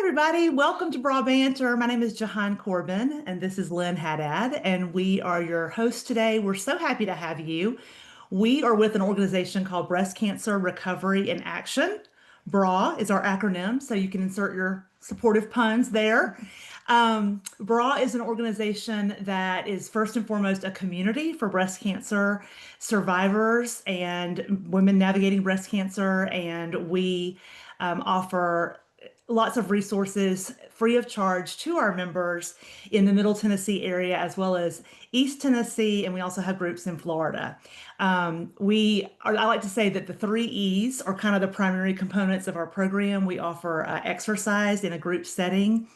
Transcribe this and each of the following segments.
everybody. Welcome to BRA Banter. My name is Jahan Corbin, and this is Lynn Haddad, and we are your hosts today. We're so happy to have you. We are with an organization called Breast Cancer Recovery in Action. BRA is our acronym, so you can insert your supportive puns there. BRA is an organization that is first and foremost a community for breast cancer survivors and women navigating breast cancer, and we offer lots of resources free of charge to our members in the Middle Tennessee area as well as East Tennessee, and we also have groups in Florida. I like to say that the three E's are kind of the primary components of our program. We offer exercise in a group setting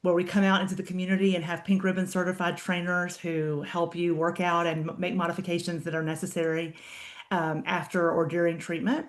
where we come out into the community and have pink ribbon certified trainers who help you work out and make modifications that are necessary after or during treatment.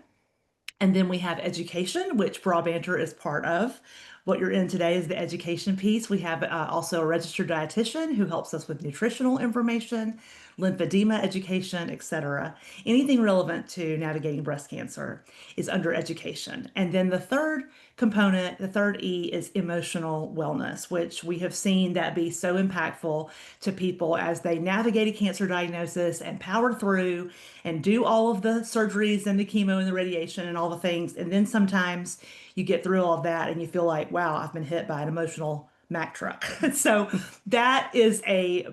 And then we have education, which BRA Banter is part of. What you're in today is the education piece. We have also a registered dietitian who helps us with nutritional information, lymphedema education, etc. Anything relevant to navigating breast cancer is under education. And then the third component, the third E, is emotional wellness, which we have seen that be so impactful to people as they navigate a cancer diagnosis and power through and do all of the surgeries and the chemo and the radiation and all the things. And then sometimes you get through all of that and you feel like, wow, I've been hit by an emotional Mack truck. So that is a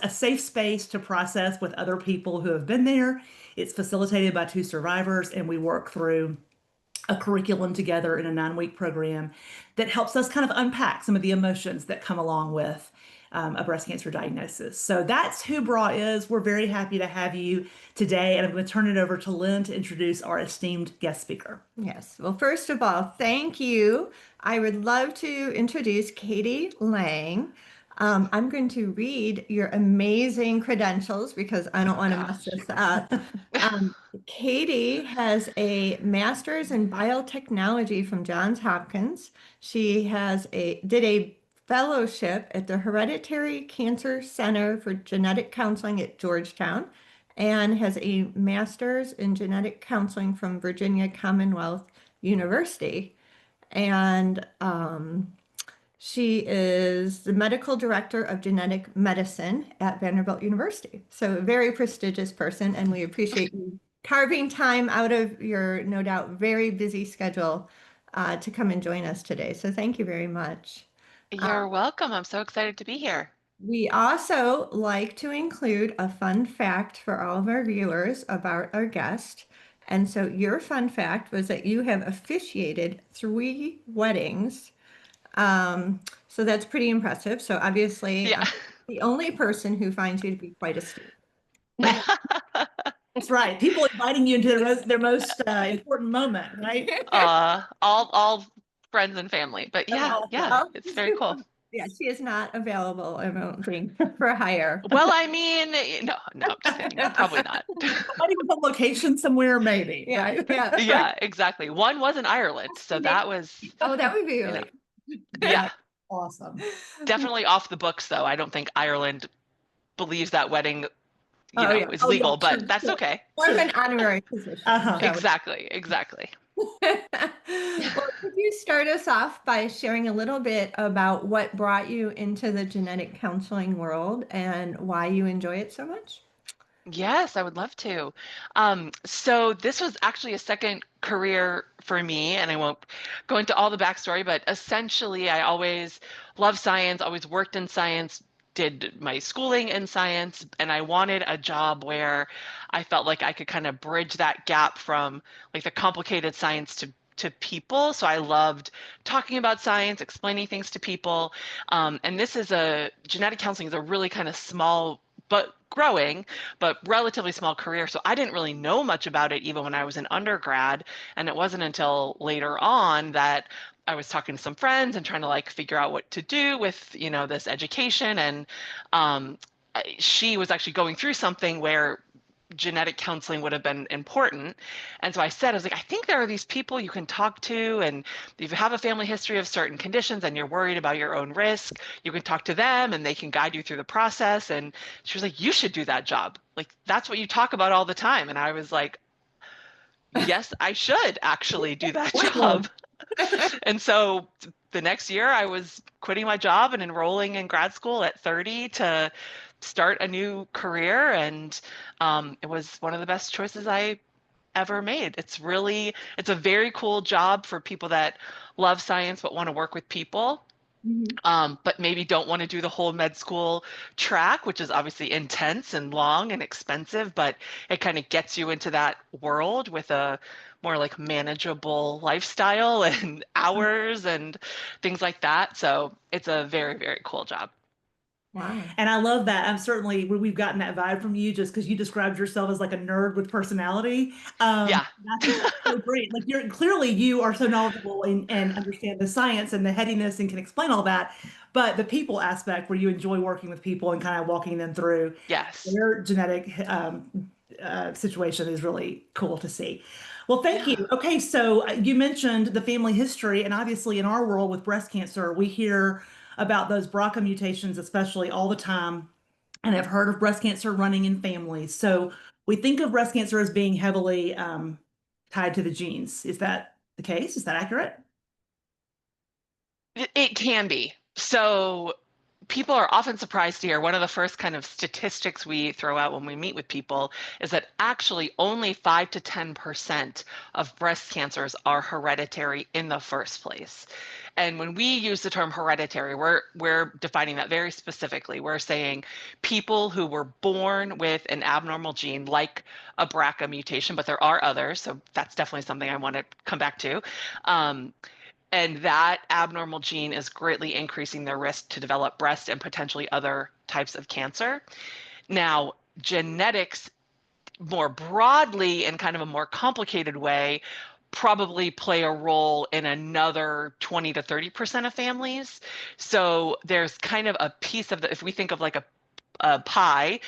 safe space to process with other people who have been there. It's facilitated by two survivors, and we work through a curriculum together in a 9-week program that helps us kind of unpack some of the emotions that come along with a breast cancer diagnosis. So that's who BRA is. We're very happy to have you today, and I'm going to turn it over to Lynn to introduce our esteemed guest speaker. Yes. Well, first of all, thank you. I would love to introduce Katie Lang. I'm going to read your amazing credentials because I don't want to mess this up. Katie has a master's in biotechnology from Johns Hopkins. She did a fellowship at the Hereditary Cancer Center for Genetic Counseling at Georgetown and has a master's in genetic counseling from Virginia Commonwealth University. And she is the medical director of genetic medicine at Vanderbilt University. So a very prestigious person, and we appreciate you carving time out of your, no doubt, very busy schedule to come and join us today. So thank you very much. You're welcome. I'm so excited to be here. We also like to include a fun fact for all of our viewers about our guest. And so your fun fact was that you have officiated 3 weddings. So that's pretty impressive. So obviously, Yeah. I'm the only person who finds you to be quite astute. That's right. People inviting you into their most important moment, right? All friends and family. But yeah, it's very cool. Yeah, she is not available, I don't think, for hire. Well, I mean, no, I'm just kidding. Probably not. Might even put location somewhere, maybe. Yeah, Right? yeah. Yeah, exactly. One was in Ireland, so that was, Oh, that would be really yeah, Awesome. definitely off the books, though. I don't think Ireland believes that wedding, is legal, yeah, but that's okay. More of an honorary position. Uh-huh. So- Exactly. Well, could you start us off by sharing a little bit about what brought you into the genetic counseling world and why you enjoy it so much? Yes, I would love to. So this was actually a second career for me, and I won't go into all the backstory, but essentially I always loved science, always worked in science, did my schooling in science, and I wanted a job where I felt like I could kind of bridge that gap from like the complicated science to people. So I loved talking about science, explaining things to people. And genetic counseling is a really kind of small but growing, but relatively small career. So I didn't really know much about it even when I was an undergrad. And it wasn't until later on that I was talking to some friends and trying to like figure out what to do with, this education. And she was actually going through something where genetic counseling would have been important. And so I was like, I think there are these people you can talk to, and if you have a family history of certain conditions and you're worried about your own risk, you can talk to them and they can guide you through the process. And she was like, you should do that job. Like, that's what you talk about all the time. And I was like, yes, I should actually do that job. And so the next year I was quitting my job and enrolling in grad school at 30 to start a new career. And it was one of the best choices I ever made. It's a very cool job for people that love science but want to work with people. Mhm. But maybe don't want to do the whole med school track, which is obviously intense and long and expensive, but it kind of gets you into that world with a more like manageable lifestyle and hours and things like that. So it's a very, very cool job. Wow. And I love that. I'm certainly we've gotten that vibe from you just because you described yourself as like a nerd with personality. Yeah. And I think that's so great. Like you're clearly you are so knowledgeable and understand the science and the headiness and can explain all that. But the people aspect where you enjoy working with people and kind of walking them through Yes. their genetic situation is really cool to see. Well, thank you. Yeah. Okay, so you mentioned the family history, and obviously in our world with breast cancer, we hear about those BRCA mutations, especially all the time, and I've heard of breast cancer running in families. So we think of breast cancer as being heavily tied to the genes. Is that the case? Is that accurate? It can be. So people are often surprised to hear one of the first kind of statistics we throw out when we meet with people is that actually only 5 to 10% of breast cancers are hereditary in the first place. And when we use the term hereditary, we're defining that very specifically. We're saying people who were born with an abnormal gene like a BRCA mutation, but there are others, so that's definitely something I want to come back to. Um, and that abnormal gene is greatly increasing their risk to develop breast and potentially other types of cancer. Now, genetics more broadly in kind of a more complicated way probably play a role in another 20 to 30% of families. So there's kind of a piece of the, if we think of like a pie,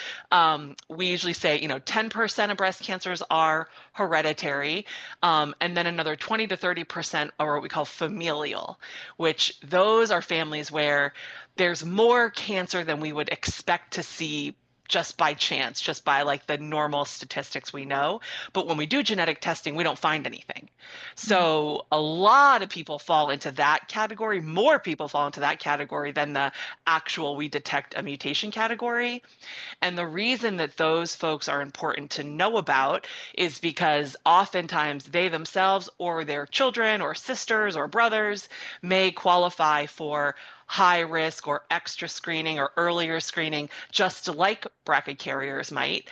we usually say, 10% of breast cancers are hereditary, and then another 20 to 30% are what we call familial, which those are families where there's more cancer than we would expect to see just by chance, just by like the normal statistics we know. But when we do genetic testing, we don't find anything. So a lot of people fall into that category. More people fall into that category than the actual we detect a mutation category. And the reason that those folks are important to know about is because oftentimes they themselves or their children or sisters or brothers may qualify for high risk or extra screening or earlier screening, just like BRCA carriers might.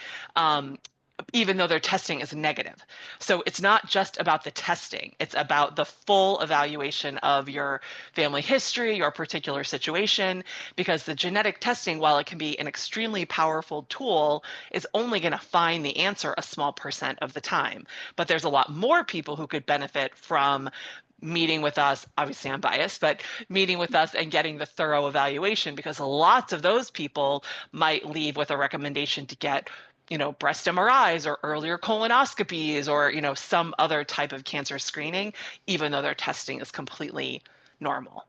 Even though their testing is negative. So it's not just about the testing, it's about the full evaluation of your family history, your particular situation, because the genetic testing, while it can be an extremely powerful tool, is only going to find the answer a small percent of the time. But there's a lot more people who could benefit from meeting with us. Obviously, I'm biased, but meeting with us and getting the thorough evaluation, because lots of those people might leave with a recommendation to get breast MRIs or earlier colonoscopies or, some other type of cancer screening, even though their testing is completely normal.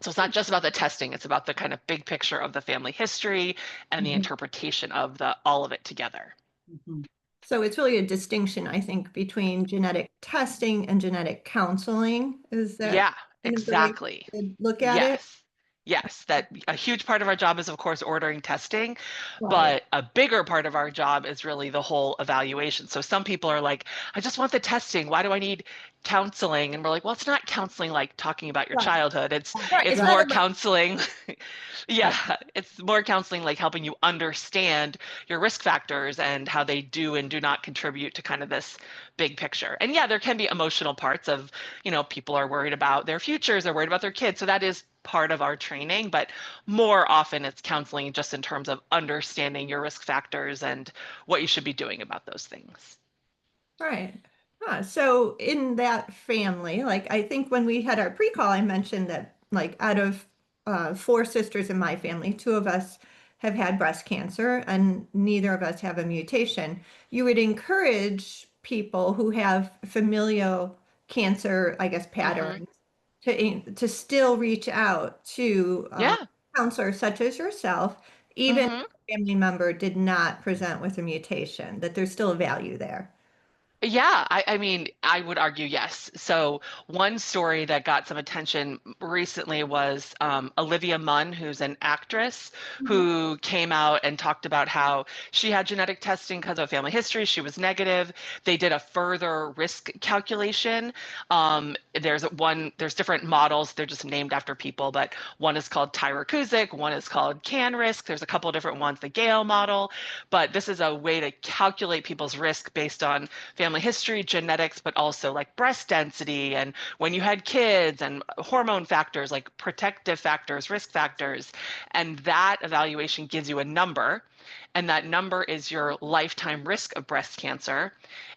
So it's not just about the testing, it's about the kind of big picture of the family history and the Mhm. interpretation of the all of it together. Mhm. So it's really a distinction, I think, between genetic testing and genetic counseling. Is that Yeah, kind of the way exactly. to look at it? Yes. Yes, that a huge part of our job is, of course, ordering testing, Right. but a bigger part of our job is really the whole evaluation. So some people are like, I just want the testing. Why do I need counseling? And we're like, well, it's not counseling like talking about your Right. childhood. It's Right. it's It's not more about, counseling. right. Yeah, it's more counseling like helping you understand your risk factors and how they do and do not contribute to kind of this big picture. And yeah, there can be emotional parts of, people are worried about their futures, they're worried about their kids. So that is part of our training, but more often it's counseling just in terms of understanding your risk factors and what you should be doing about those things. Right. So in that family, like I think when we had our pre-call, I mentioned that like out of four sisters in my family, two of us have had breast cancer and neither of us have a mutation. You would encourage people who have familial cancer, I guess, Hmm. patterns to still reach out to Yeah. counselors such as yourself, even if Hmm. a family member did not present with a mutation, that there's still a value there. Yeah, I mean, I would argue yes. So one story that got some attention recently was Olivia Munn, who's an actress Mhm. who came out and talked about how she had genetic testing because of family history. She was negative. They did a further risk calculation. There's different models. They're just named after people, but one is called Tyrer-Cuzick, one is called CAN risk. There's a couple of different ones, the Gale model, but this is a way to calculate people's risk based on family history, genetics, but also like breast density and when you had kids and hormone factors like protective factors, risk factors. And that evaluation gives you a number. And that number is your lifetime risk of breast cancer.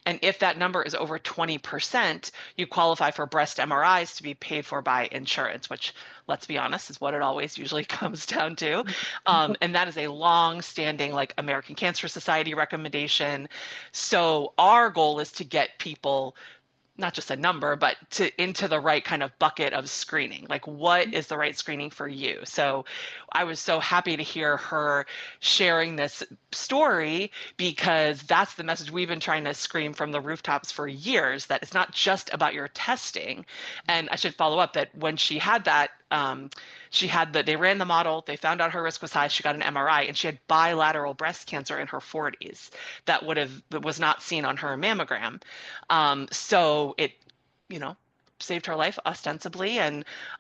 And if that number is over 20%, you qualify for breast MRIs to be paid for by insurance, which, let's be honest, is what it always usually comes down to. And that is a long-standing, like, American Cancer Society recommendation. So our goal is to get people not just a number, but to into the right kind of bucket of screening. Like, what is the right screening for you? So I was so happy to hear her sharing this story because that's the message we've been trying to scream from the rooftops for years, that it's not just about your testing. And I should follow up that when she had that, they ran the model, they found out her risk was high, she got an MRI, and she had bilateral breast cancer in her 40s that was not seen on her mammogram. So it, you know, saved her life ostensibly.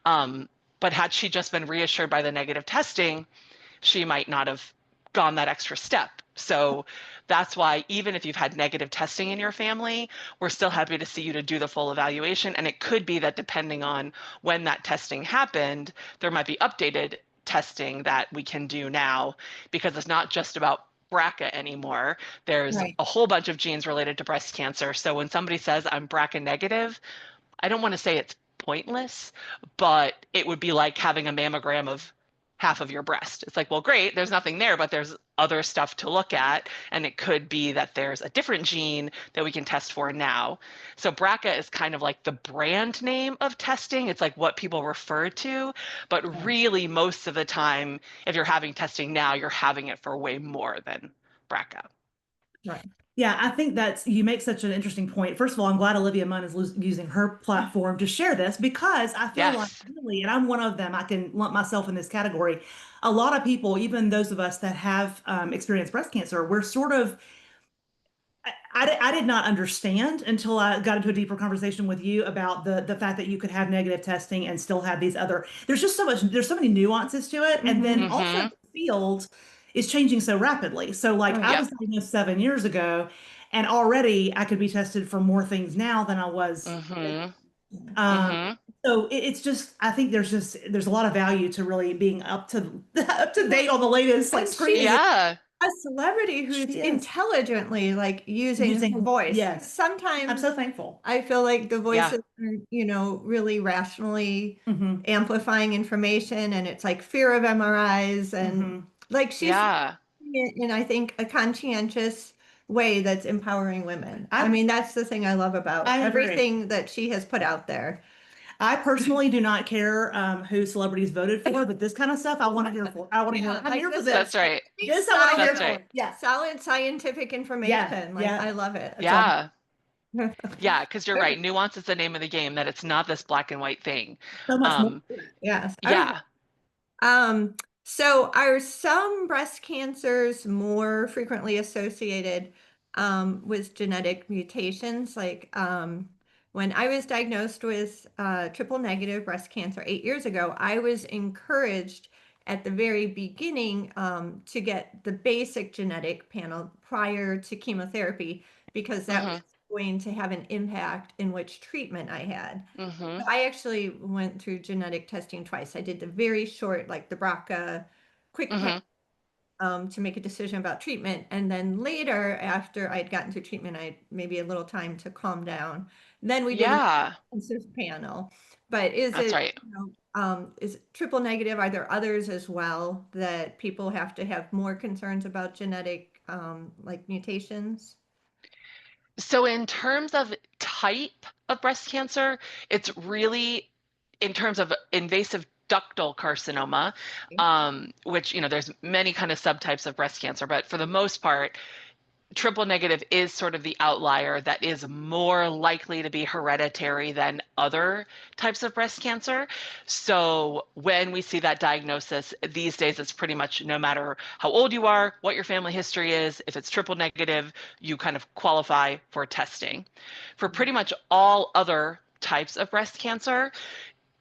Um, but had she just been reassured by the negative testing, she might not have gone that extra step. So that's why even if you've had negative testing in your family, we're still happy to see you to do the full evaluation. And it could be that depending on when that testing happened, there might be updated testing that we can do now because it's not just about BRCA anymore. There's Right. a whole bunch of genes related to breast cancer. So when somebody says I'm BRCA negative, I don't want to say it's pointless, but it would be like having a mammogram of half of your breast. It's like, well, great, there's nothing there, but there's other stuff to look at. And it could be that there's a different gene that we can test for now. So BRCA is kind of like the brand name of testing. It's like what people refer to. But really, most of the time, if you're having testing now, you're having it for way more than BRCA. Right. Yeah, I think you make such an interesting point. First of all, I'm glad Olivia Munn is using her platform to share this because I feel like Yes. really, and I'm one of them, I can lump myself in this category. A lot of people, even those of us that have experienced breast cancer, we're sort of I did not understand until I got into a deeper conversation with you about the fact that you could have negative testing and still have these other, there's so many nuances to it. And then Mhm. also Mm-hmm. the field is changing so rapidly. So like I Right. was Yep. diagnosed 7 years ago and already I could be tested for more things now than I was. Mm-hmm. Um, Mm-hmm. so it's just, I think there's a lot of value to really being up to up to date on the latest like And she's screening. Yeah. a celebrity who's She is intelligently like using her using, voice. yes, I'm Sometimes so thankful. I feel like the Yeah. voices are, really rationally Hmm. amplifying information, and it's like fear of MRIs, and Hmm. like she's doing Yeah. it in, I think, a conscientious way that's empowering women. I I mean, that's the thing I love about I agree. everything that she has put out there. I personally do not care who celebrities voted for, but this kind of stuff I want to hear for. I want to hear. Yeah, I'm like here for this That's this. right. This I want to hear That's solid, right. for. Yes. solid scientific Yeah. information. Like, Yeah. I love it. So Yeah. Yeah, because you're right. Okay. Nuance is the name of the game, that it's not this black and white thing. so much more. Um, Yes. yeah. Um, so are some breast cancers more frequently associated with genetic mutations? Like when I was diagnosed with triple negative breast cancer 8 years ago, I was encouraged at the very beginning to get the basic genetic panel prior to chemotherapy because that was Mm-hmm. going to have an impact in which treatment I had. Mm-hmm. I actually went through genetic testing twice. I did the very short, like the BRCA quick panel Mm-hmm. to make a decision about treatment. And then later, after I'd gotten through treatment, I had maybe a little time to calm down. Then we did an Yeah, intensive panel. But is that's it, right. is it triple negative? Are there others as well that people have to have more concerns about genetic like mutations? So in terms of type of breast cancer, it's really in terms of invasive ductal carcinoma, which, there's many kind of subtypes of breast cancer, but for the most part, triple negative is sort of the outlier that is more likely to be hereditary than other types of breast cancer. So when we see that diagnosis, these days it's pretty much no matter how old you are, what your family history is, if it's triple negative, you kind of qualify for testing. For pretty much all other types of breast cancer,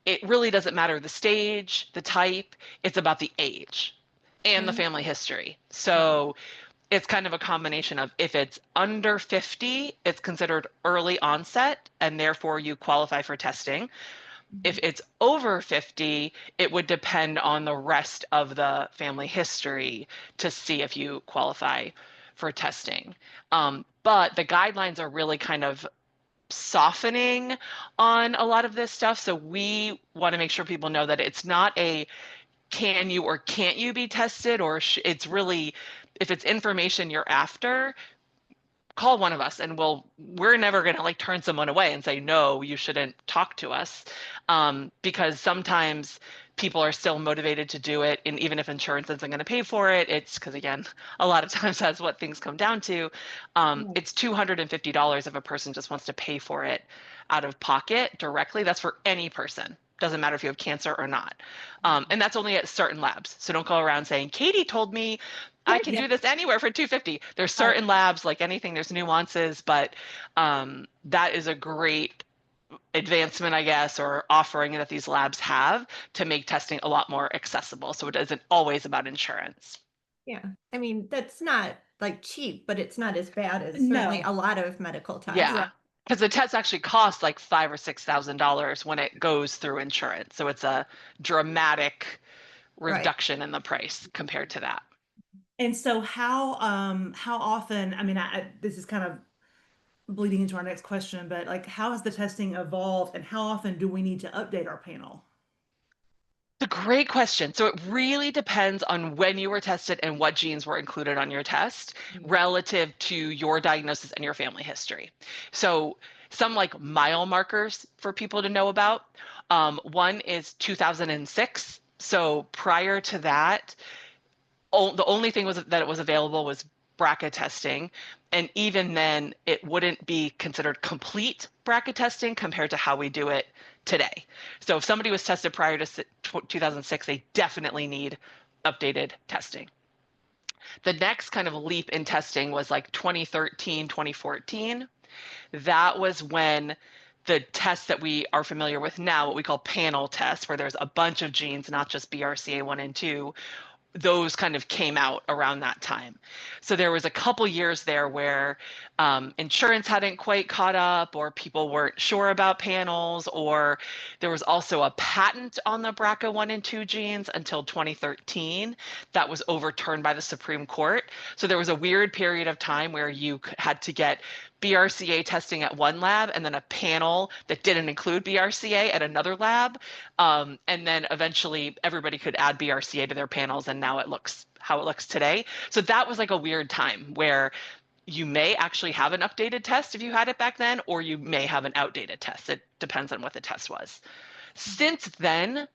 it really doesn't matter the stage, the type, it's about the age and the Okay. family history. Right. So it's kind of a combination of if it's under 50, it's considered early onset and therefore you qualify for testing. If Mhm. it's over 50, it would depend on the rest of the family history to see if you qualify for testing. But the guidelines are really kind of softening on a lot of this stuff. So we want to make sure people know that it's not a can you or can't you be tested, or it's really if it's information you're after, call one of us and we're never going to like turn someone away and say no, you shouldn't talk to us, because sometimes people are still motivated to do it, and even if insurance isn't going to pay for it, it's because again a lot of times that's what things come down to. Right. It's $250 if a person just wants to pay for it out of pocket directly. That's for any person, doesn't matter if you have cancer or not. And that's only at certain labs, so don't go around saying Katie told me I can Yeah. do this anywhere for 250. There's Right. certain labs, like anything, there's nuances, but that is a great advancement, I guess, or offering that these labs have to make testing a lot more accessible. So it isn't always about insurance. Yeah. I mean, that's not like cheap, but it's not as bad as certainly No. a lot of medical tests. Yeah, because the test actually costs like $5,000 or $6,000 when it goes through insurance. So it's a dramatic Right. reduction in the price compared to that. And so how often, I mean, this is kind of bleeding into our next question, but like how has the testing evolved and how often do we need to update our panel? It's a great question. So it really depends on when you were tested and what genes were included on your test Mhm. relative to your diagnosis and your family history. So some like mile markers for people to know about. One is 2006. So prior to that, the only thing was that it was available was BRCA testing, and even then it wouldn't be considered complete BRCA testing compared to how we do it today. So if somebody was tested prior to 2006, they definitely need updated testing. The next kind of leap in testing was like 2013, 2014. That was when the tests that we are familiar with now, what we call panel tests, where there's a bunch of genes, not just BRCA1 and 2, those kind of came out around that time. So there was a couple years there where insurance hadn't quite caught up, or people weren't sure about panels, or there was also a patent on the BRCA1 and 2 genes until 2013 that was overturned by the Supreme Court. So there was a weird period of time where you had to get BRCA testing at one lab and then a panel that didn't include BRCA at another lab. And then eventually everybody could add BRCA to their panels, and now it looks how it looks today. So that was like a weird time where you may actually have an updated test if you had it back then, or you may have an outdated test. It depends on what the test was. Since then,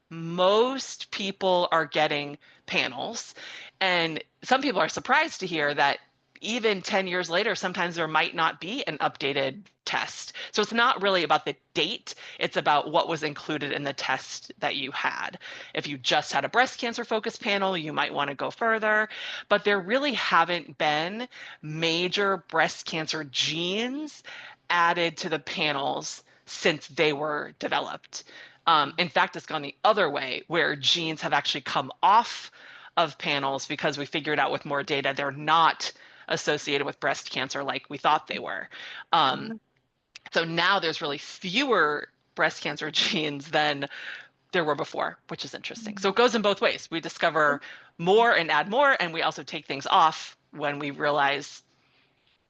most people are getting panels, and some people are surprised to hear that even 10 years later, sometimes there might not be an updated test. So it's not really about the date, it's about what was included in the test that you had. If you just had a breast cancer focused panel, you might want to go further, but there really haven't been major breast cancer genes added to the panels since they were developed. In fact, it's gone the other way, where genes have actually come off of panels because we figured out with more data they're not associated with breast cancer like we thought they were. Um, so now there's really fewer breast cancer genes than there were before, which is interesting. So it goes in both ways. We discover more and add more, and we also take things off when we realize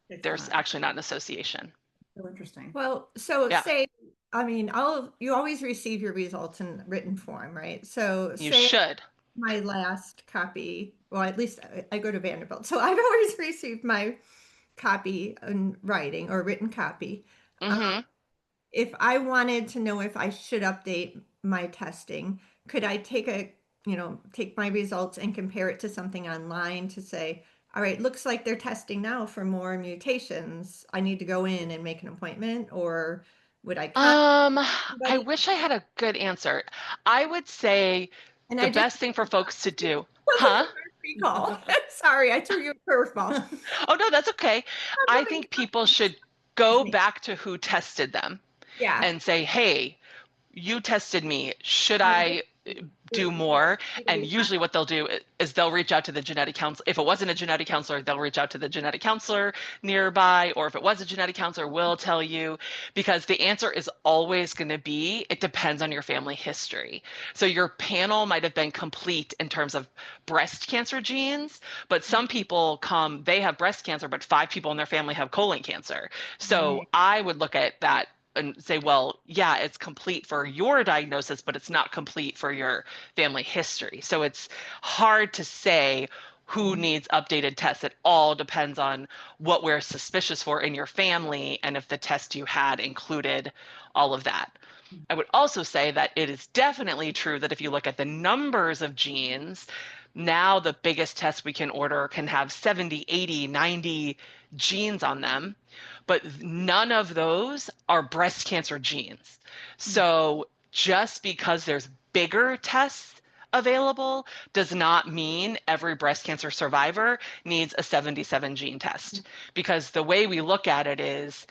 It's there's not actually not an association. so interesting. Well, so Yeah, say, I mean, you always receive your results in written form, right? So you say should. my last copy, well, at least I go to Vanderbilt, so I've always received my copy in writing or written copy. Um, Hmm. if I wanted to know if I should update my testing, could I take take my results and compare it to something online to say, All right, looks like they're testing now for more mutations. I need to go in and make an appointment, or would I contact I somebody? wish I had a good answer. I would say And the I just best thing for folks to do, wasn't huh? recall. Sorry, I threw you a curveball. Oh, no, that's okay. I'm I having think people should go back to who tested them yeah. and say, hey, you tested me. Should How I do more? And usually what they'll do is they'll reach out to the genetic counselor. If it wasn't a genetic counselor, they'll reach out to the genetic counselor nearby, or if it was a genetic counselor, will tell you, because the answer is always going to be, it depends on your family history. So your panel might have been complete in terms of breast cancer genes, but some people come, they have breast cancer, but 5 people in their family have colon cancer. So Right. I would look at that and say, well, yeah, it's complete for your diagnosis, but it's not complete for your family history. So it's hard to say who needs updated tests. It all depends on what we're suspicious for in your family and if the test you had included all of that. I would also say that it is definitely true that if you look at the numbers of genes, now the biggest test we can order can have 70, 80, 90 genes on them, but none of those are breast cancer genes. So just because there's bigger tests available does not mean every breast cancer survivor needs a 77 gene test. Because the way we look at it is,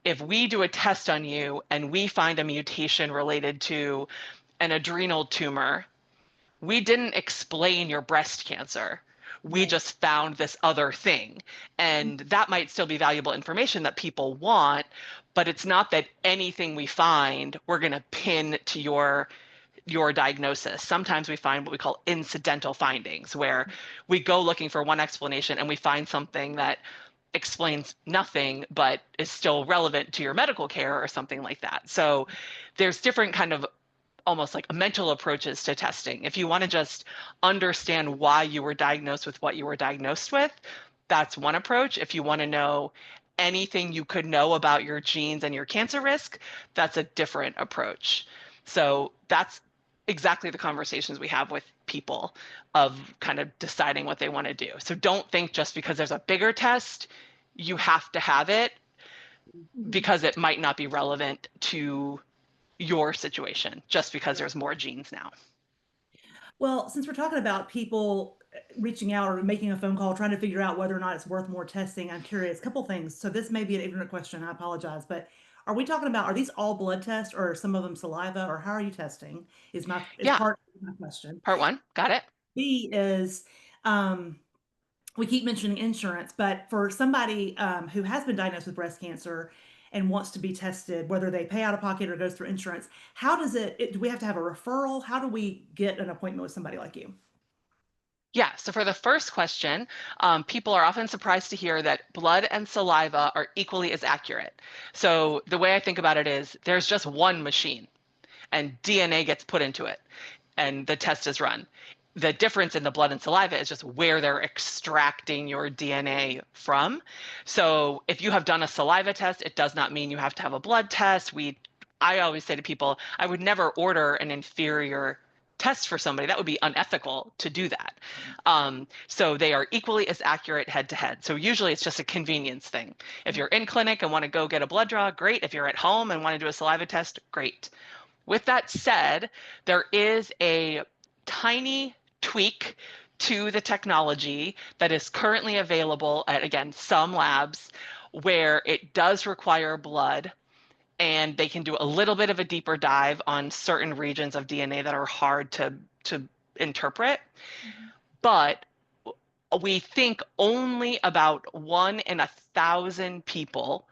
if we do a test on you and we find a mutation related to an adrenal tumor, we didn't explain your breast cancer. We Right. just found this other thing. And that might still be valuable information that people want, but it's not that anything we find we're going to pin to your diagnosis. Sometimes we find what we call incidental findings, where we go looking for one explanation and we find something that explains nothing but is still relevant to your medical care or something like that. So there's different kind of almost like mental approaches to testing. If you want to just understand why you were diagnosed with what you were diagnosed with, that's one approach. If you want to know anything you could know about your genes and your cancer risk, that's a different approach. So that's exactly the conversations we have with people of kind of deciding what they want to do. So don't think just because there's a bigger test, you have to have it, because it might not be relevant to your situation just because there's more genes now. Well, since we're talking about people reaching out or making a phone call, trying to figure out whether or not it's worth more testing, I'm curious. A couple things. So this may be an ignorant question. I apologize, but are we talking about, are these all blood tests or are some of them saliva, or how are you testing? Is Yeah, part of my question. part one, got it. B is um we keep mentioning insurance, but for somebody who has been diagnosed with breast cancer and wants to be tested, whether they pay out of pocket or goes through insurance, how does do we have to have a referral? How do we get an appointment with somebody like you? Yeah, so for the first question, people are often surprised to hear that blood and saliva are equally as accurate. So the way I think about it is, there's just one machine and DNA gets put into it and the test is run. The difference in the blood and saliva is just where they're extracting your DNA from. So if you have done a saliva test, it does not mean you have to have a blood test. I always say to people, I would never order an inferior test for somebody. That would be unethical to do that. So they are equally as accurate head to head. So usually it's just a convenience thing. If you're in clinic and want to go get a blood draw, great. If you're at home and want to do a saliva test, great. With that said, there is a tiny tweak to the technology that is currently available at, again, some labs, where it does require blood and they can do a little bit of a deeper dive on certain regions of DNA that are hard to interpret. But we think only about 1 in 1,000 people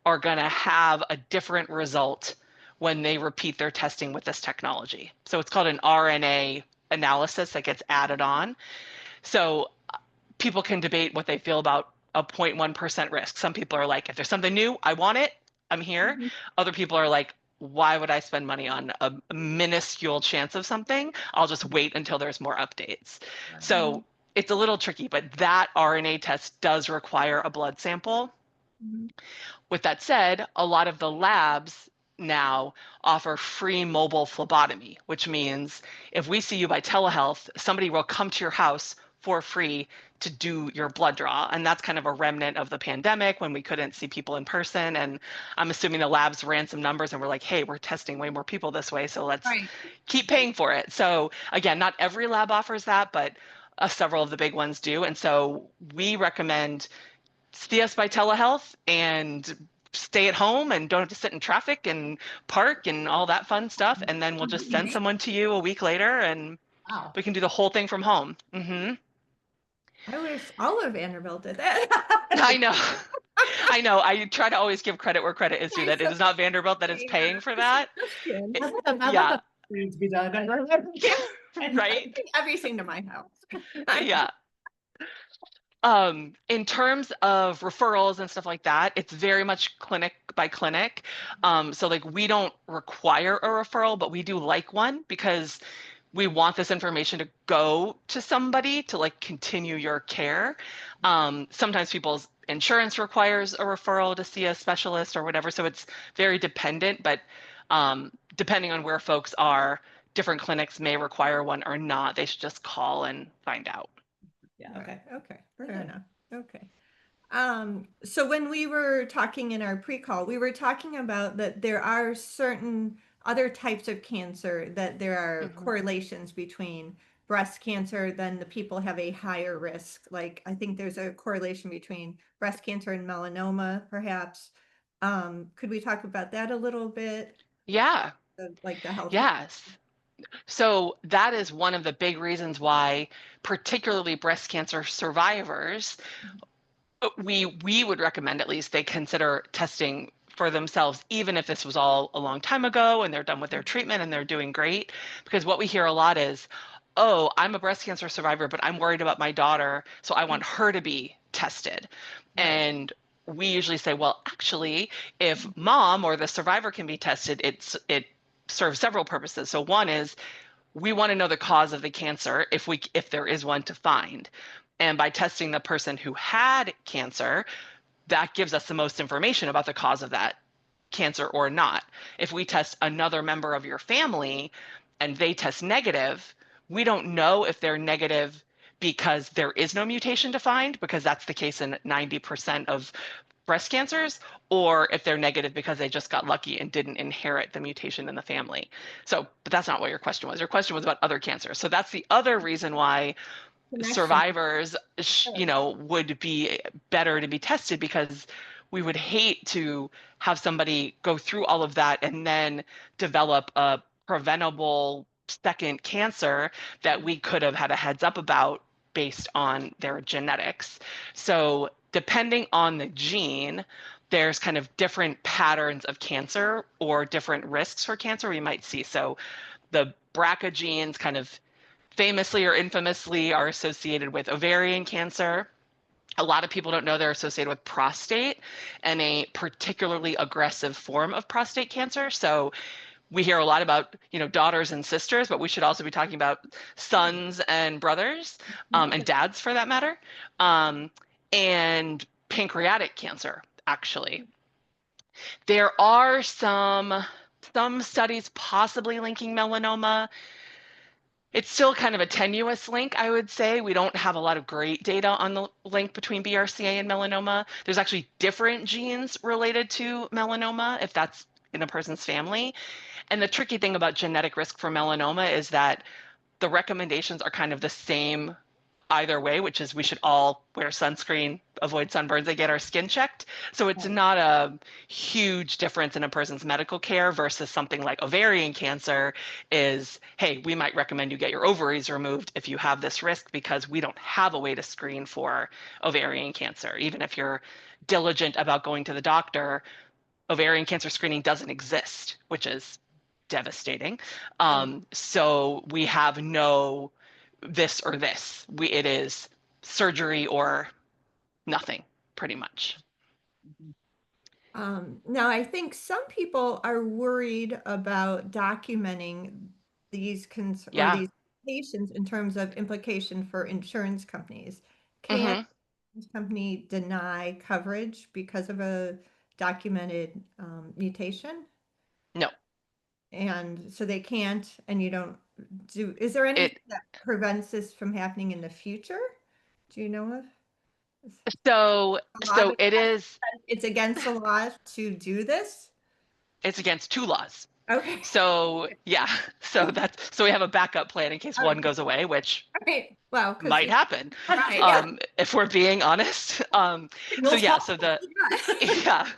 are going to have a different result when they repeat their testing with this technology. So it's called an RNA analysis that gets added on. So people can debate what they feel about a 0.1% risk. Some people are like, if there's something new, I want it, I'm here. Other people are like, why would I spend money on a minuscule chance of something? I'll just wait until there's more updates. So it's a little tricky, but that RNA test does require a blood sample. With that said, a lot of the labs now offer free mobile phlebotomy, which means if we see you by telehealth, somebody will come to your house for free to do your blood draw. And that's kind of a remnant of the pandemic when we couldn't see people in person. And I'm assuming the labs ran some numbers and were like, hey, we're testing way more people this way, so let's Right. keep paying for it. So again, not every lab offers that, but several of the big ones do. And so we recommend see us by telehealth and stay at home and don't have to sit in traffic and park and all that fun stuff. And then we'll just send someone to you a week later and Wow. we can do the whole thing from home. I wish all of Vanderbilt did that. I know. I know. I try to always give credit where credit is due, Okay, that it so is not Vanderbilt that is paying for that. question. I love Yeah, that needs to be done. Yeah, right? bring everything to my house. Yeah. In terms of referrals and stuff like that, it's very much clinic by clinic. So like we don't require a referral, but we do like one because we want this information to go to somebody to like continue your care. Sometimes people's insurance requires a referral to see a specialist or whatever, so it's very dependent, but depending on where folks are, different clinics may require one or not. They should just call and find out. Yeah. Okay. Okay. Fair enough. Okay. So when we were talking in our pre-call, we were talking about that there are certain other types of cancer that there are Mhm. correlations between breast cancer, then the people have a higher risk. Like I think there's a correlation between breast cancer and melanoma, perhaps. Could we talk about that a little bit? Yeah, Like the health. yes. So that is one of the big reasons why, particularly breast cancer survivors, we would recommend at least they consider testing for themselves, even if this was all a long time ago and they're done with their treatment and they're doing great. Because what we hear a lot is, oh, I'm a breast cancer survivor, but I'm worried about my daughter, so I want her to be tested. Right. And we usually say, well, actually, if mom or the survivor can be tested, it serves several purposes. So one is we want to know the cause of the cancer if there is one to find. And by testing the person who had cancer, that gives us the most information about the cause of that cancer or not. If we test another member of your family and they test negative, we don't know if they're negative because there is no mutation to find, because that's the case in 90% of breast cancers, or if they're negative because they just got lucky and didn't inherit the mutation in the family. So, but that's not what your question was. Your question was about other cancers. So that's the other reason why Connection. survivors, would be better to be tested, because we would hate to have somebody go through all of that and then develop a preventable second cancer that we could have had a heads up about based on their genetics. So depending on the gene, there's kind of different patterns of cancer or different risks for cancer we might see. So the BRCA genes kind of famously or infamously are associated with ovarian cancer. A lot of people don't know they're associated with prostate and a particularly aggressive form of prostate cancer. So we hear a lot about, daughters and sisters, but we should also be talking about sons and brothers, and dads for that matter, and pancreatic cancer, actually. There are some studies possibly linking melanoma. It's still kind of a tenuous link, I would say. We don't have a lot of great data on the link between BRCA and melanoma. There's actually different genes related to melanoma, if that's in a person's family. And the tricky thing about genetic risk for melanoma is that the recommendations are kind of the same either way, which is we should all wear sunscreen, avoid sunburns, and get our skin checked. So it's not a huge difference in a person's medical care versus something like ovarian cancer is, hey, we might recommend you get your ovaries removed if you have this risk, because we don't have a way to screen for ovarian cancer. Even if you're diligent about going to the doctor, ovarian cancer screening doesn't exist, which is devastating. So we have no this or this. It is surgery or nothing, pretty much. Now, I think some people are worried about documenting these Yeah. these patients in terms of implication for insurance companies. Can Hmm. this company deny coverage because of a documented mutation? No, And so they can't, and you don't do, is there anything it that prevents this from happening in the future? Do you know of? So, A law so that it is, it's against the law to do this? it's against two laws. Okay. So yeah, so we have a backup plan in case one Okay. goes away, which All right. Well, because might happen, right, yeah. if we're being honest. So We'll yeah, talk. so the yeah.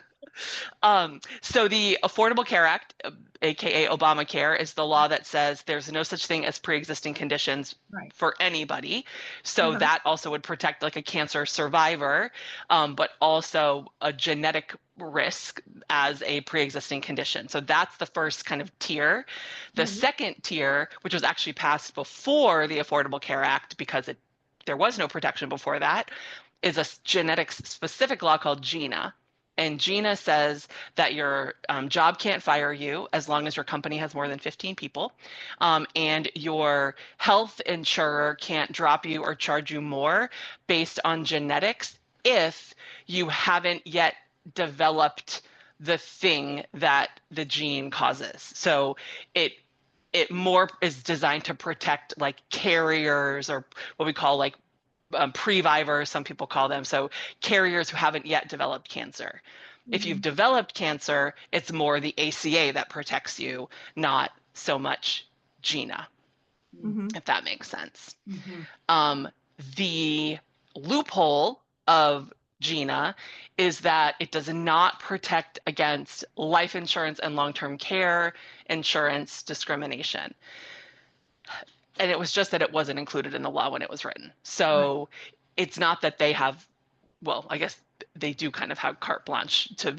So the Affordable Care Act, aka Obamacare, is the law that says there's no such thing as pre-existing conditions Right. for anybody. So Uh-huh. that also would protect like a cancer survivor, but also a genetic risk as a pre-existing condition. So that's the first kind of tier. The Mhm. second tier, which was actually passed before the Affordable Care Act because there was no protection before that, is a genetics specific law called GINA. And GINA says that your job can't fire you as long as your company has more than 15 people. And your health insurer can't drop you or charge you more based on genetics if you haven't yet developed the thing that the gene causes. So it more is designed to protect like carriers or what we call like previvors, some people call them. So carriers who haven't yet developed cancer. If you've developed cancer, it's more the ACA that protects you, not so much GINA, Mhm. if that makes sense. Mhm. The loophole of GINA is that it does not protect against life insurance and long-term care insurance discrimination. And it was just that it wasn't included in the law when it was written. So it's not that they have, well, I guess they do kind of have carte blanche to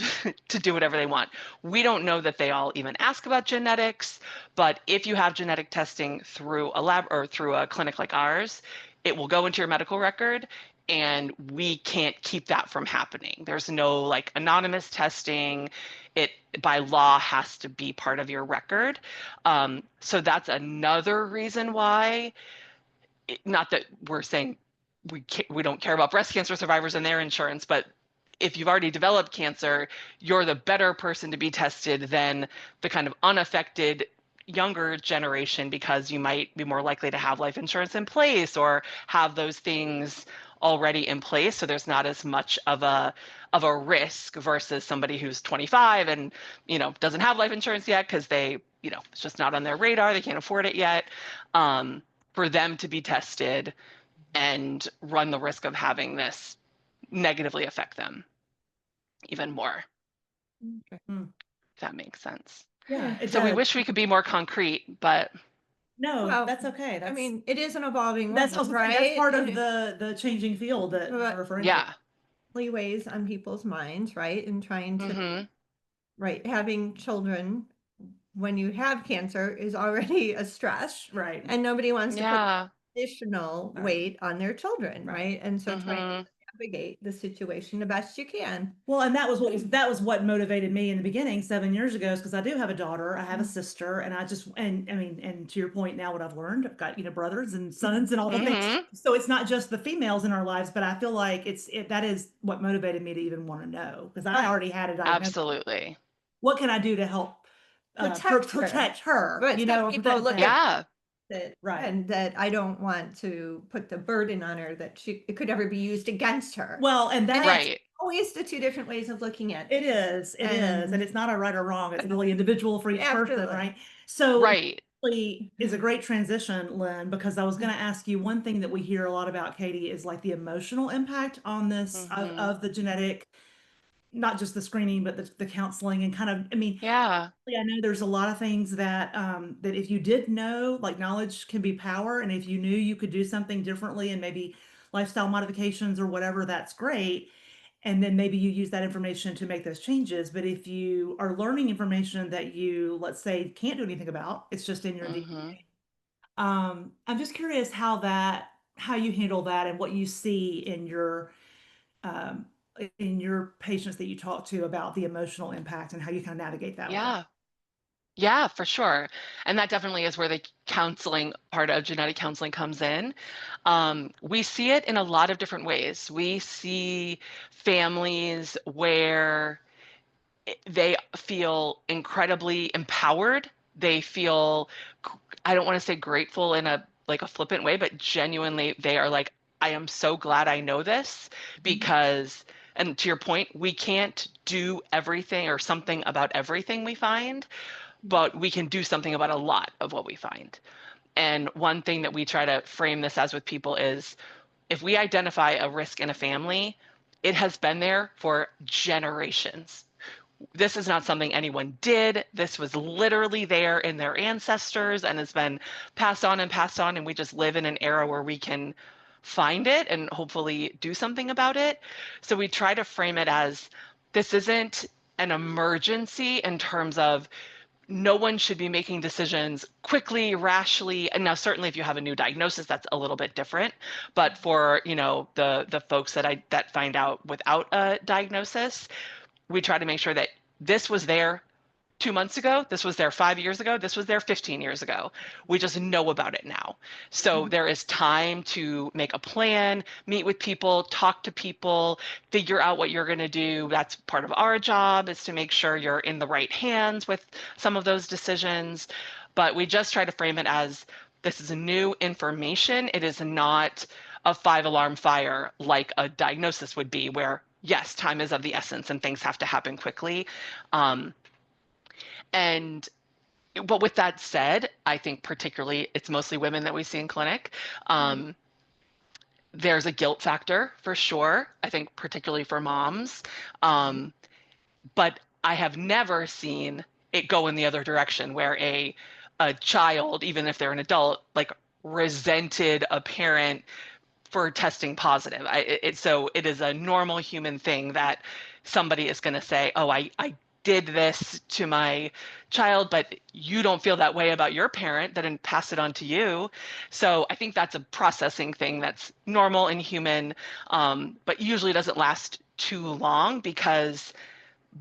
to do whatever they want. We don't know that they all even ask about genetics, but if you have genetic testing through a lab or through a clinic like ours, it will go into your medical record and we can't keep that from happening. There's no like anonymous testing. It by law has to be part of your record. So that's another reason why, not that we're saying we don't care about breast cancer survivors and their insurance, but if you've already developed cancer, you're the better person to be tested than the kind of unaffected younger generation because you might be more likely to have life insurance in place or have those things already in place, so there's not as much of a risk versus somebody who's 25 and doesn't have life insurance yet because they it's just not on their radar, they can't afford it yet. For them to be tested and run the risk of having this negatively affect them even more. Okay. If that makes sense. Yeah, it So we does. wish we could be more concrete, but No, Well, that's okay. I mean, it is an evolving That's world, also right? that's part of the changing field that But- we're referring to. yeah. Weighs on people's minds, right? And trying to, Mm-hmm. right, having children when you have cancer is already a stress, Right. and nobody wants to put Yeah. additional Right. weight on their children, Right. right? And so trying Mm-hmm. to navigate the situation the best you can. Well, and that was what motivated me in the beginning 7 years ago, is because I do have a daughter, I have a sister, and and I mean, and to your point now, what I've learned, I've got brothers and sons and all the things. Mm-hmm. So it's not just the females in our lives, but I feel like that is what motivated me to even want to know, because I already had a diagnosis. Absolutely. What can I do to help protect her? But some or people protect look them? at Yeah. that, Right. and that I don't want to put the burden on her that it could ever be used against her. Well, and that's Right. Always the two different ways of looking at it is, and it's not a right or wrong. It's really individual for each person, Absolutely. right? So Right. really is a great transition, Lynn, because I was going to ask you one thing that we hear a lot about, Katie, is like the emotional impact on this Mm-hmm. of the genetic, not just the screening, but the counseling and kind of, I mean, Yeah. I know there's a lot of things that that if you did know, like knowledge can be power, and if you knew you could do something differently and maybe lifestyle modifications or whatever, that's great. And then maybe you use that information to make those changes. But if you are learning information that you, let's say, can't do anything about, it's just in your Mm-hmm. DNA. I'm just curious how you handle that and what you see um, in your patients that you talk to about the emotional impact and how you kind of navigate that with them. Yeah. Yeah, for sure. And that definitely is where the counseling part of genetic counseling comes in. We see it in a lot of different ways. We see families where they feel incredibly empowered. They feel, I don't want to say grateful in a like a flippant way, but genuinely they are like, I am so glad I know this because, and to your point, we can't do everything or something about everything we find, but we can do something about a lot of what we find. And one thing that we try to frame this as with people is if we identify a risk in a family, it has been there for generations. This is not something anyone did. This was literally there in their ancestors and has been passed on and passed on. And we just live in an era where we can find it and hopefully do something about it. So we try to frame it as this isn't an emergency in terms of no one should be making decisions quickly, rashly. And now certainly if you have a new diagnosis, that's a little bit different. But for, the folks that find out without a diagnosis, we try to make sure that this was there 2 months ago, this was there 5 years ago, this was there 15 years ago. We just know about it now. So there is time to make a plan, meet with people, talk to people, figure out what you're going to do. That's part of our job, is to make sure you're in the right hands with some of those decisions. But we just try to frame it as this is new information. It is not a 5 alarm fire like a diagnosis would be, where yes, time is of the essence and things have to happen quickly. And but with that said, I think particularly it's mostly women that we see in clinic. There's a guilt factor for sure, I think particularly for moms. But I have never seen it go in the other direction, where a child, even if they're an adult, like resented a parent for testing positive. So it is a normal human thing that somebody is going to say, oh, I did this to my child, but you don't feel that way about your parent that didn't pass it on to you. So I think that's a processing thing that's normal and human, but usually doesn't last too long, because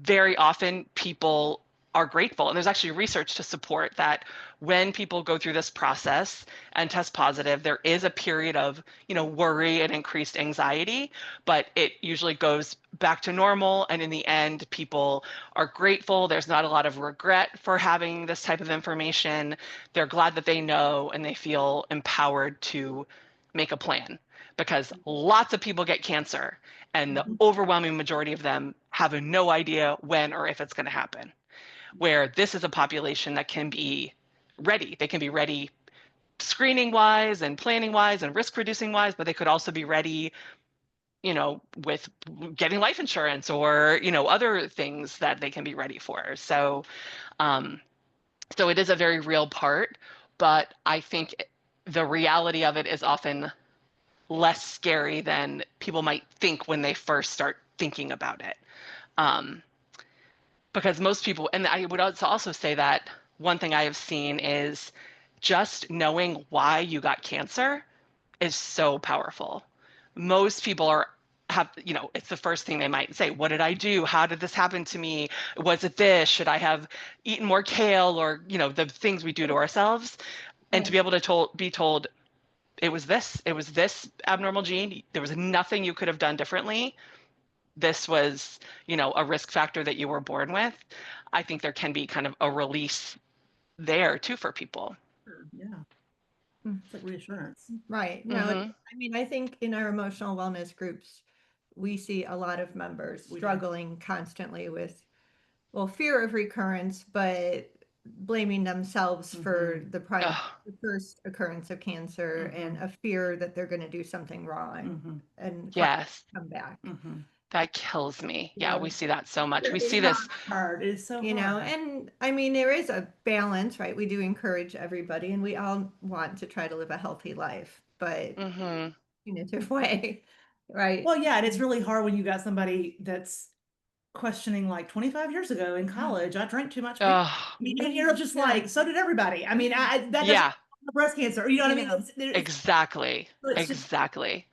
very often people are grateful. And there's actually research to support that when people go through this process and test positive, there is a period of, worry and increased anxiety, but it usually goes back to normal. And in the end, people are grateful. There's not a lot of regret for having this type of information. They're glad that they know, and they feel empowered to make a plan, because lots of people get cancer and the overwhelming majority of them have no idea when or if it's going to happen. Where this is a population that can be ready. They can be ready screening wise and planning wise and risk reducing wise, but they could also be ready, with getting life insurance or, other things that they can be ready for. So, so it is a very real part, but I think the reality of it is often less scary than people might think when they first start thinking about it. Because most people, and I would also say that one thing I have seen is just knowing why you got cancer is so powerful. Most people it's the first thing they might say. What did I do? How did this happen to me? Was it this? Should I have eaten more kale? Or, the things we do to ourselves. And to be able to be told, it was this abnormal gene. There was nothing you could have done differently. This was, a risk factor that you were born with. I think there can be kind of a release there too for people. Yeah. It's like reassurance. Right. No, I think in our emotional wellness groups, we see a lot of members struggling constantly with, fear of recurrence, but blaming themselves for the first occurrence of cancer, and a fear that they're going to do something wrong and come back. That kills me. Yeah, we see that so much. We see this. Hard. It's so hard. And there is a balance, right? We do encourage everybody, and we all want to try to live a healthy life, but in a different way, right? Well, yeah, and it's really hard when you got somebody that's questioning, like, 25 years ago in college, I drank too much. And you're just like, so did everybody. Breast cancer, you know what I mean? Exactly. Exactly.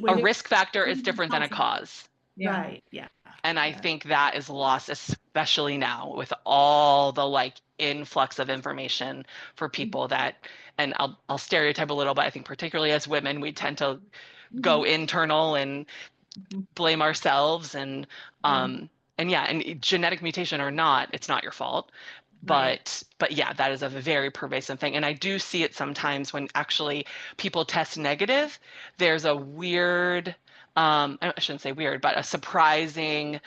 A risk factor is different than a cause. Right. Yeah. And I think that is lost, especially now with all the influx of information for people that, and I'll stereotype a little, but I think particularly as women, we tend to go internal and blame ourselves, and genetic mutation or not, it's not your fault. Right. But yeah, that is a very pervasive thing. And I do see it sometimes when actually people test negative. There's a weird, I shouldn't say weird, but a surprising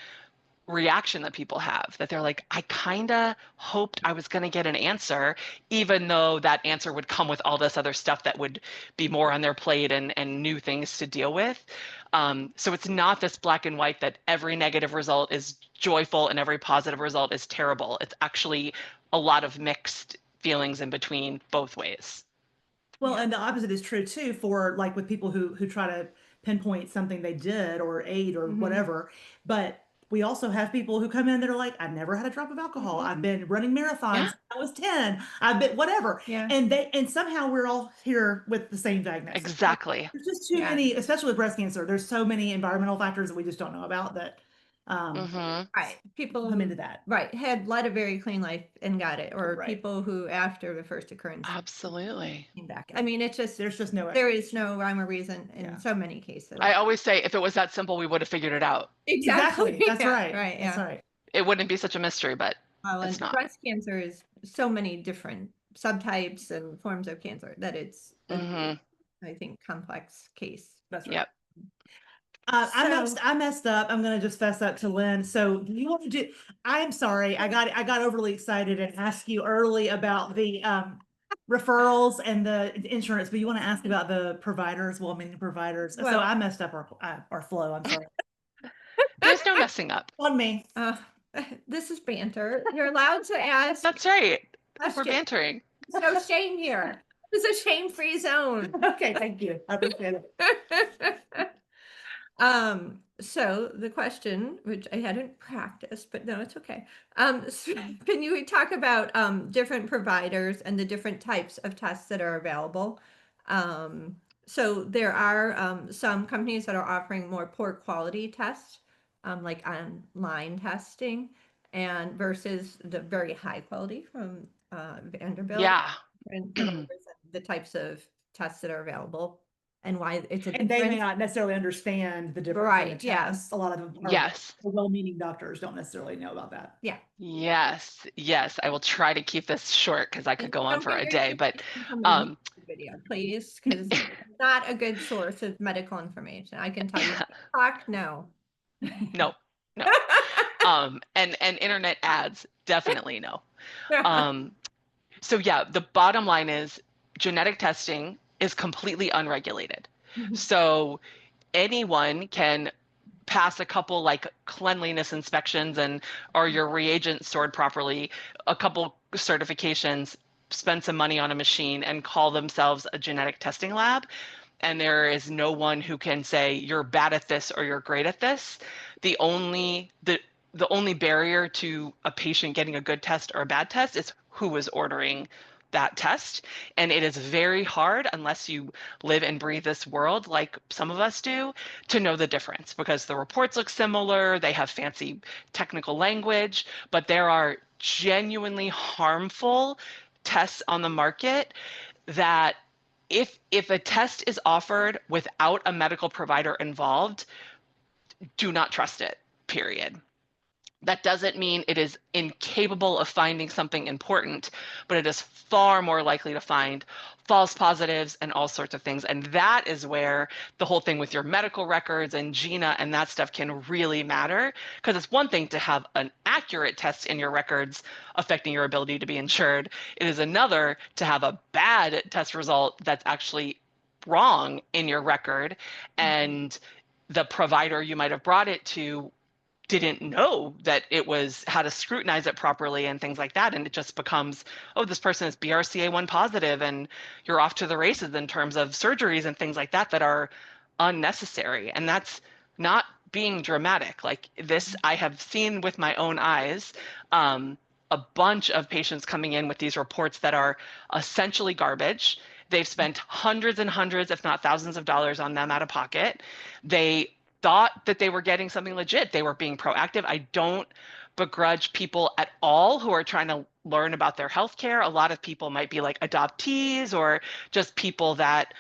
reaction that people have that they're like, I kind of hoped I was going to get an answer, even though that answer would come with all this other stuff that would be more on their plate and new things to deal with. So it's not this black and white that every negative result is joyful and every positive result is terrible. It's actually a lot of mixed feelings in between both ways. Well, Yeah. and the opposite is true too for like with people who try to pinpoint something they did or ate or Hmm. whatever. But we also have people who come in that are like, I've never had a drop of alcohol. I've Hmm. been running marathons Yeah. since I was 10. I've been whatever. Yeah. And somehow we're all here with the same diagnosis. Exactly. There's just too Yeah. many, especially with breast cancer. There's so many environmental factors that we just don't know about that Hmm. Right. People come who, into that. right, had led a very clean life and got it, or Right. people who, after the first occurrence, Absolutely. came back. I mean, it's just, There's just no, there is no rhyme or reason in yeah. so many cases. I always say if it was that simple, we would have figured it out. Exactly. Exactly. That's Yeah. right. Right. That's Yeah. right. It wouldn't be such a mystery, but Well, it's and not. breast cancer is so many different subtypes and forms of cancer that it's a Hmm. very, I think, complex case. That's right. Yep. So, I messed up. I'm gonna just fess up to Lynn. So do you want to do, I'm sorry, I got overly excited and asked you early about the referrals and the insurance, but you want to ask about the providers, well-meaning providers. So well, I messed up our flow. I'm sorry. There's no messing up. On me. uh, this is banter. You're allowed to ask That's right. We're questions. bantering. No shame here. This is a shame-free zone. Okay, thank you. I appreciate it. So the question, which I hadn't practiced, but no, it's okay. So can you talk about different providers and the different types of tests that are available? So there are some companies that are offering more poor quality tests, like online testing, and versus the very high quality from Vanderbilt, Yeah. and go over the types of tests that are available and why it's a And they may difference. not necessarily understand the difference in the Right, yeah. tests. A lot of them are Yes. well-meaning doctors don't necessarily know about that. Yeah. Yes. Yes. I will try to keep this short because I could And go on don't for get a your day, but information from a um YouTube video, please, because it's not a good source of medical information. I can tell you. TikTok, no. no. No. And internet ads, definitely no. Um so yeah, the bottom line is genetic testing is completely unregulated. So anyone can pass a couple like cleanliness inspections and are your reagents stored properly, a couple certifications, spend some money on a machine and call themselves a genetic testing lab. And there is no one who can say you're bad at this or you're great at this. The only the only barrier to a patient getting a good test or a bad test is who is ordering that test. And it is very hard, unless you live and breathe this world like some of us do, to know the difference because the reports look similar, they have fancy technical language, but there are genuinely harmful tests on the market that if a test is offered without a medical provider involved, do not trust it, period. That doesn't mean it is incapable of finding something important, but it is far more likely to find false positives and all sorts of things. And that is where the whole thing with your medical records and GINA and that stuff can really matter. Because it's one thing to have an accurate test in your records affecting your ability to be insured. It is another to have a bad test result that's actually wrong in your record. And the provider you might have brought it to didn't know that it was how to scrutinize it properly and things like that. And it just becomes, oh, this person is BRCA1 positive, and you're off to the races in terms of surgeries and things like that that are unnecessary. And that's not being dramatic. Like this, I have seen with my own eyes a bunch of patients coming in with these reports that are essentially garbage. They've spent hundreds and hundreds, if not thousands of dollars on them out of pocket. They thought that they were getting something legit. They were being proactive. I don't begrudge people at all who are trying to learn about their healthcare. A lot of people might be like adoptees or just people that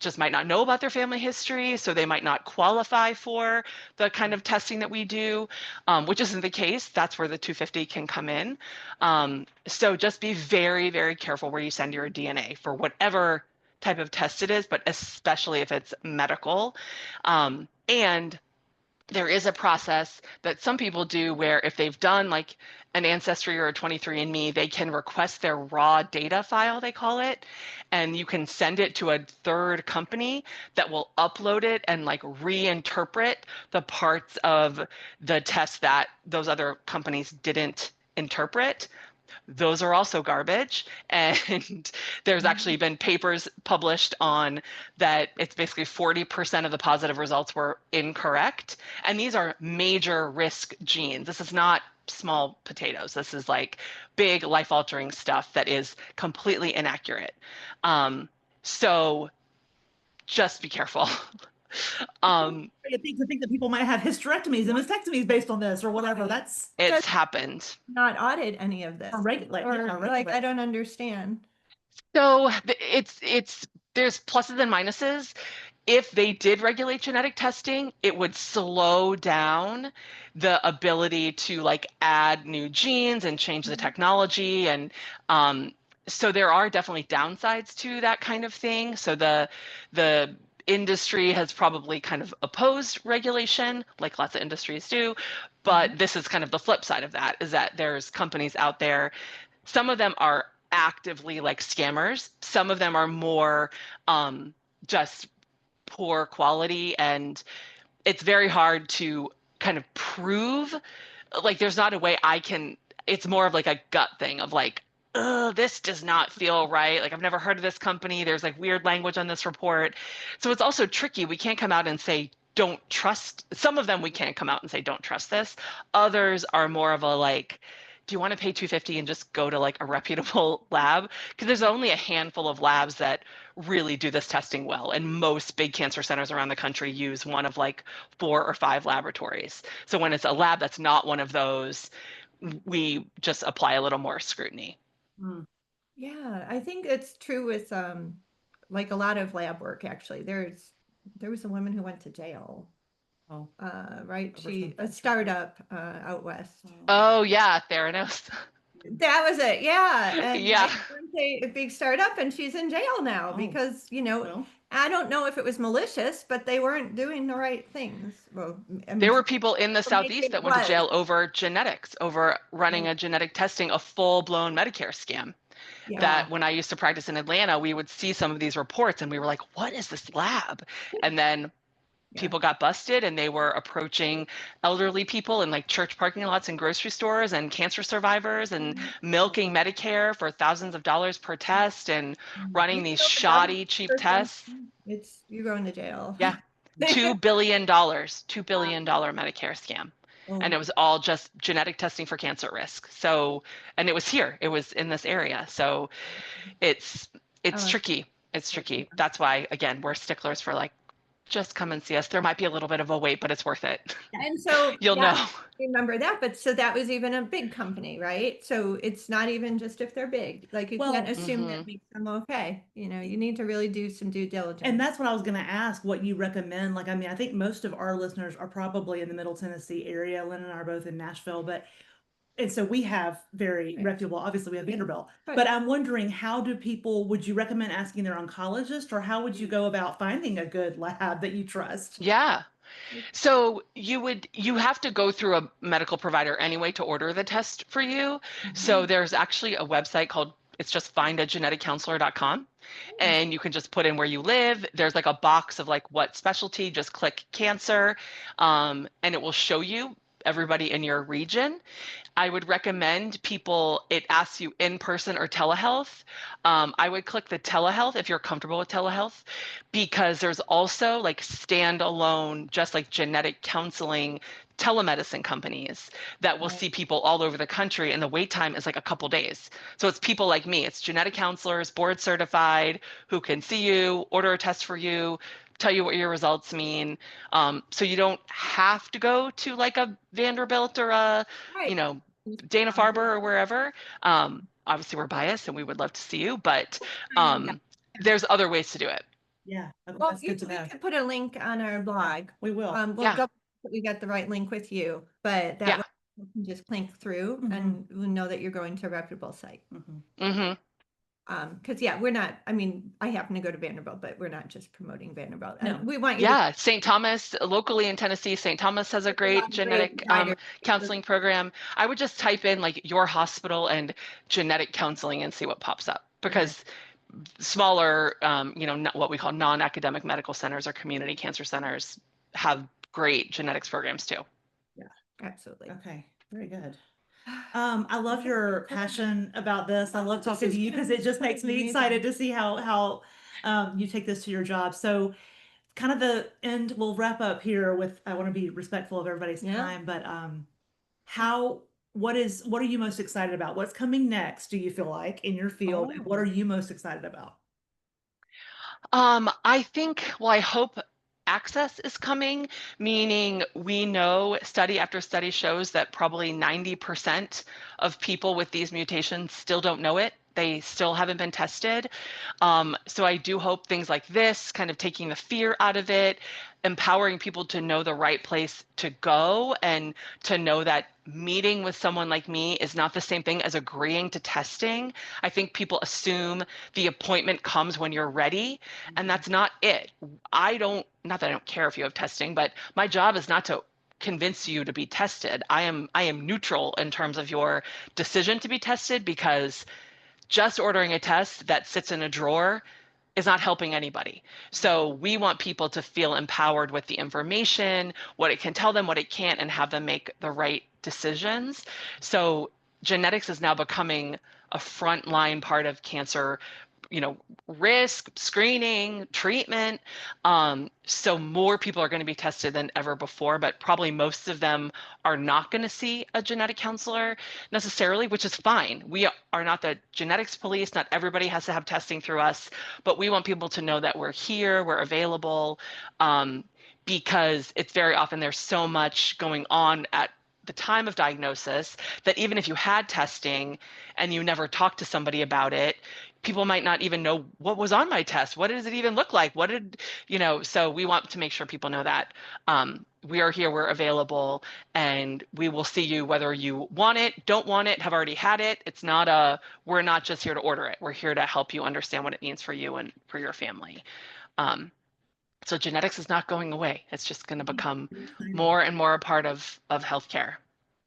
just might not know about their family history, so they might not qualify for the kind of testing that we do, which isn't the case. That's where the 250 can come in. So just be very, very careful where you send your DNA for whatever type of test it is, but especially if it's medical. And there is a process that some people do where if they've done like an Ancestry or a 23andMe, they can request their raw data file, they call it, and you can send it to a third company that will upload it and like reinterpret the parts of the test that those other companies didn't interpret. Those are also garbage. And there's actually been papers published on that it's basically 40% of the positive results were incorrect. And these are major risk genes. This is not small potatoes. This is like big life altering stuff that is completely inaccurate. So just be careful. To think that people might have hysterectomies and mastectomies based on this or whatever. That's It's happened. Not audit any of this. or regulate. Or like, I don't understand. So it's there's pluses and minuses. If they did regulate genetic testing, it would slow down the ability to like add new genes and change the technology. And so there are definitely downsides to that kind of thing. So the industry has probably kind of opposed regulation, like lots of industries do. But this is kind of the flip side of that, is that there's companies out there. Some of them are actively like scammers. Some of them are more just poor quality, and it's very hard to kind of prove. Like there's not a way I can, it's more of like a gut thing of like, this does not feel right. Like I've never heard of this company. There's like weird language on this report. So it's also tricky. We can't come out and say, don't trust. Some of them we can't come out and say, don't trust this. Others are more of a like, do you want to pay 250 and just go to like a reputable lab? Because there's only a handful of labs that really do this testing well. And most big cancer centers around the country use one of like 4 or 5 laboratories. So when it's a lab that's not one of those, we just apply a little more scrutiny. Yeah, I think it's true with like a lot of lab work actually. There was a woman who went to jail. Oh. Right? Over She a something. startup out west. Oh yeah, Theranos. That was it. Yeah. And Yeah. a big startup and she's in jail now Oh. because, Well, I don't know if it was malicious, but they weren't doing the right things. Well, I mean, There were people in the or maybe Southeast it that went to was. jail over genetics, over running a genetic testing, a full-blown Medicare scam. Yeah. That when I used to practice in Atlanta, we would see some of these reports and we were like, what is this lab? And then people got busted and they were approaching elderly people in like church parking lots and grocery stores and cancer survivors and milking Medicare for thousands of dollars per test and running these shoddy, cheap tests. You're going to jail. Yeah. $2 billion, $2 billion Medicare scam. And it was all just genetic testing for cancer risk. So, and it was here, it was in this area. So it's tricky. It's tricky. That's why, again, we're sticklers for like, just come and see us. There might be a little bit of a wait, but it's worth it. And so You'll know. remember that, but so that was even a big company, right? So it's not even just if they're big, like you can't assume that makes them okay. You need to really do some due diligence. and that's what I was going to ask, what you recommend. Like, I mean, I think most of our listeners are probably in the Middle Tennessee area. Lynn and I are both in Nashville, and so we have very reputable, obviously we have Vanderbilt, but I'm wondering, would you recommend asking their oncologist, or how would you go about finding a good lab that you trust? Yeah. So you have to go through a medical provider anyway to order the test for you. So there's actually a website called, it's just findageneticcounselor.com. And you can just put in where you live. There's like a box of like what specialty, just click cancer, and it will show you everybody in your region. I would recommend it asks you in person or telehealth. I would click the telehealth if you're comfortable with telehealth, because there's also like standalone, just like genetic counseling telemedicine companies that will see people all over the country, and the wait time is like a couple days. So it's people like me, it's genetic counselors, board certified, who can see you, order a test for you, tell you what your results mean. So you don't have to go to like a Vanderbilt or a, Dana-Farber or wherever. Obviously we're biased and we would love to see you, but there's other ways to do it. Yeah, okay, Well, that's good to we know. could put a link on our blog. We will. We'll Yeah. double check that we got the right link with you, but that Yeah. way you can just click through Mhm. and we'll know that you're going to a reputable site. Mhm. Mm-hmm. Because yeah, we're not, I mean, I happen to go to Vanderbilt, but we're not just promoting Vanderbilt. No. And we want you to. Yeah, St. Thomas, locally in Tennessee, St. Thomas has a There's a lot great of genetic providers. counseling program. I would just type in like your hospital and genetic counseling and see what pops up, because smaller, what we call non-academic medical centers or community cancer centers have great genetics programs too. Yeah, absolutely. Okay, very good. I love your passion about this. I love talking to you because it just makes me excited to see how you take this to your job. So kind of the end, we'll wrap up here with, I want to be respectful of everybody's time, but what are you most excited about? What's coming next, do you feel like, in your field? And what are you most excited about? I think, well, I hope access is coming, meaning we know study after study shows that probably 90% of people with these mutations still don't know it. They still haven't been tested. So I do hope things like this, kind of taking the fear out of it, empowering people to know the right place to go, and to know that meeting with someone like me is not the same thing as agreeing to testing. I think people assume the appointment comes when you're ready, and that's not it. Not that I don't care if you have testing, but my job is not to convince you to be tested. I am neutral in terms of your decision to be tested, because just ordering a test that sits in a drawer is not helping anybody. So we want people to feel empowered with the information, what it can tell them, what it can't, and have them make the right decisions. So genetics is now becoming a frontline part of cancer, risk, screening, treatment. So more people are going to be tested than ever before, but probably most of them are not going to see a genetic counselor necessarily, which is fine. We are not the genetics police. Not everybody has to have testing through us, but we want people to know that we're here, we're available, because it's very often there's so much going on at the time of diagnosis that even if you had testing and you never talked to somebody about it, people might not even know what was on my test. What does it even look like? So we want to make sure people know that we are here, we're available, and we will see you whether you want it, don't want it, have already had it. We're not just here to order it. We're here to help you understand what it means for you and for your family. So genetics is not going away. It's just going to become more and more a part of healthcare.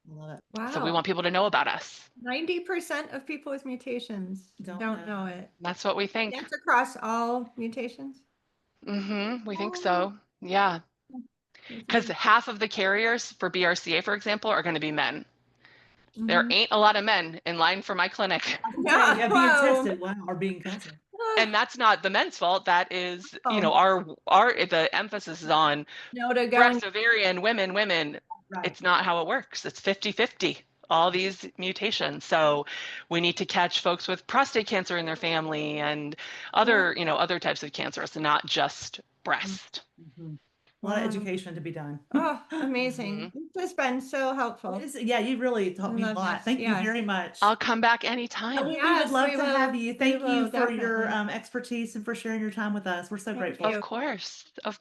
I love it. Wow. So we want people to know about us. 90% of people with mutations don't know it. That's what we think. That's across all mutations? We think so. Yeah. Because half of the carriers for BRCA, for example, are going to be men. There ain't a lot of men in line for my clinic. Yeah, being tested, wow, or being counseled. And that's not the men's fault. That is, the emphasis is on breast, ovarian, women. Right. It's not how it works. It's 50-50, all these mutations. So we need to catch folks with prostate cancer in their family and other types of cancers, and not just breast. A lot of education to be done. Oh, amazing. This has been so helpful. Yeah, you really taught me a lot. Thank you very much. I'll come back anytime. We would love to have you. Thank you for your expertise and for sharing your time with us. We're so grateful. Of course. All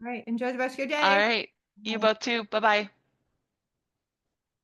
right. Enjoy the rest of your day. All right. You both too. Bye-bye.